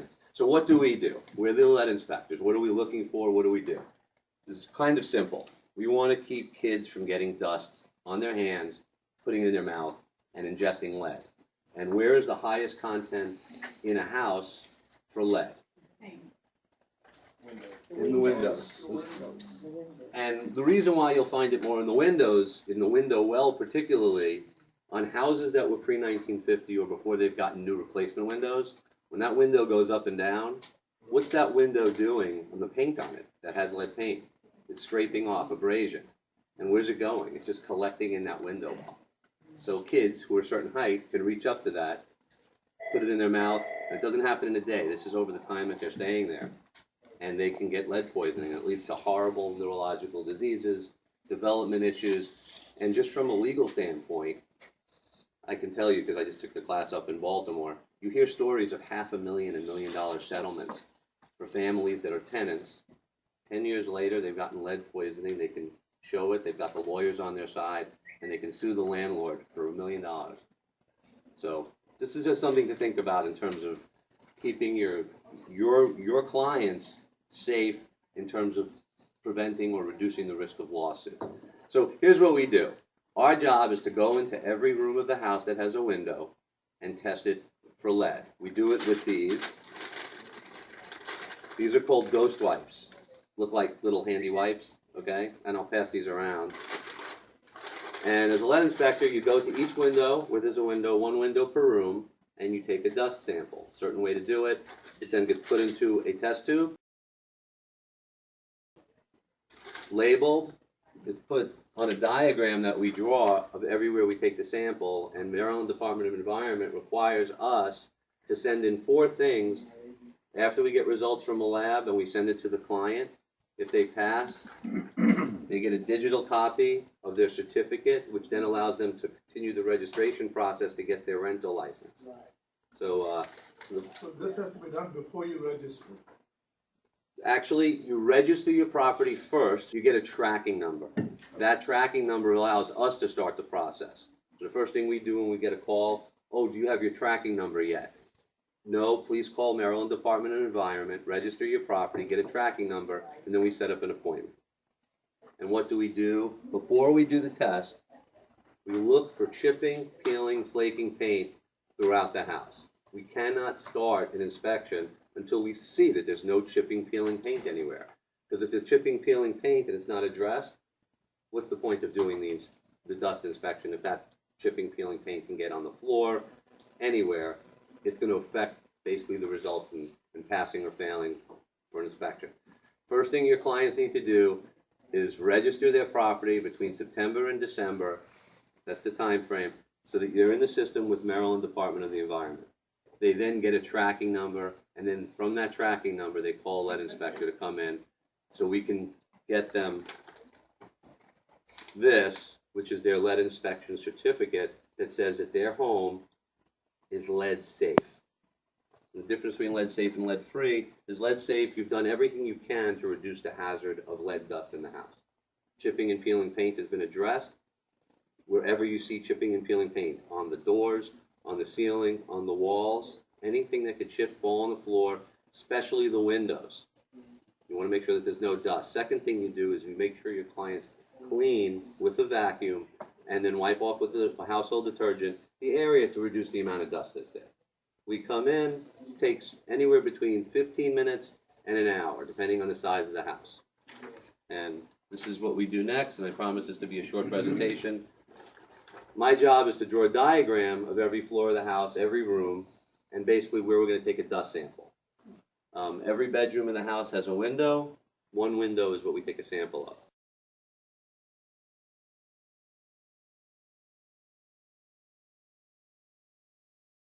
requirements. So what do we do? We're the lead inspectors. What are we looking for? What do we do? This is kind of simple. We want to keep kids from getting dust on their hands, putting it in their mouth, and ingesting lead. And where is the highest content in a house for lead? In the windows. And the reason why you'll find it more in the windows, in the window well particularly, on houses that were pre-1950 or before they've gotten new replacement windows, when that window goes up and down, what's that window doing on the paint on it that has lead paint? It's scraping off abrasion. And where's it going? It's just collecting in that window well. So kids who are a certain height can reach up to that, put it in their mouth. It doesn't happen in a day. This is over the time that they're staying there. And they can get lead poisoning. It leads to horrible neurological diseases, development issues, and just from a legal standpoint, I can tell you, because I just took the class up in Baltimore, you hear stories of $500,000 and $1 million settlements for families that are tenants. 10 years later, they've gotten lead poisoning. They can show it. They've got the lawyers on their side, and they can sue the landlord for $1 million. So this is just something to think about in terms of keeping your clients safe in terms of preventing or reducing the risk of lawsuits. So here's what we do. Our job is to go into every room of the house that has a window and test it for lead. We do it with these. These are called ghost wipes. Look like little handy wipes, okay? And I'll pass these around. And as a lead inspector, you go to each window where there's a window, one window per room, and you take a dust sample. Certain way to do it. It then gets put into a test tube, labeled. It's put on a diagram that we draw of everywhere we take the sample, and Maryland Department of Environment requires us to send in 4 things after we get results from a lab, and we send it to the client. If they pass, they get a digital copy of their certificate, which then allows them to continue the registration process to get their rental license. So, So this has to be done before you register? Actually, you register your property first, you get a tracking number. That tracking number allows us to start the process. So the first thing we do when we get a call, oh, do you have your tracking number yet? No, please call Maryland Department of Environment, register your property, get a tracking number, and then we set up an appointment. And what do we do? Before we do the test, we look for chipping, peeling, flaking paint throughout the house. We cannot start an inspection until we see that there's no chipping, peeling paint anywhere. Because if there's chipping, peeling paint and it's not addressed, what's the point of doing the dust inspection if that chipping, peeling paint can get on the floor, anywhere? It's going to affect basically the results in passing or failing for an inspection. First thing your clients need to do is register their property between September and December. That's the time frame, so that you're in the system with Maryland Department of the Environment. They then get a tracking number, and then from that tracking number, they call a lead inspector to come in, so we can get them this, which is their lead inspection certificate that says that their home is lead safe. The difference between lead safe and lead free is lead safe, you've done everything you can to reduce the hazard of lead dust in the house. Chipping and peeling paint has been addressed. Wherever you see chipping and peeling paint, on the doors, on the ceiling, on the walls, anything that could chip, fall on the floor, especially the windows. You want to make sure that there's no dust. Second thing you do is you make sure your clients clean with a vacuum and then wipe off with a household detergent the area to reduce the amount of dust that's there. We come in, it takes anywhere between 15 minutes and an hour, depending on the size of the house. And this is what we do next, and I promise this to be a short presentation. My job is to draw a diagram of every floor of the house, every room, and basically where we're going to take a dust sample. Every bedroom in the house has a window. One window is what we take a sample of.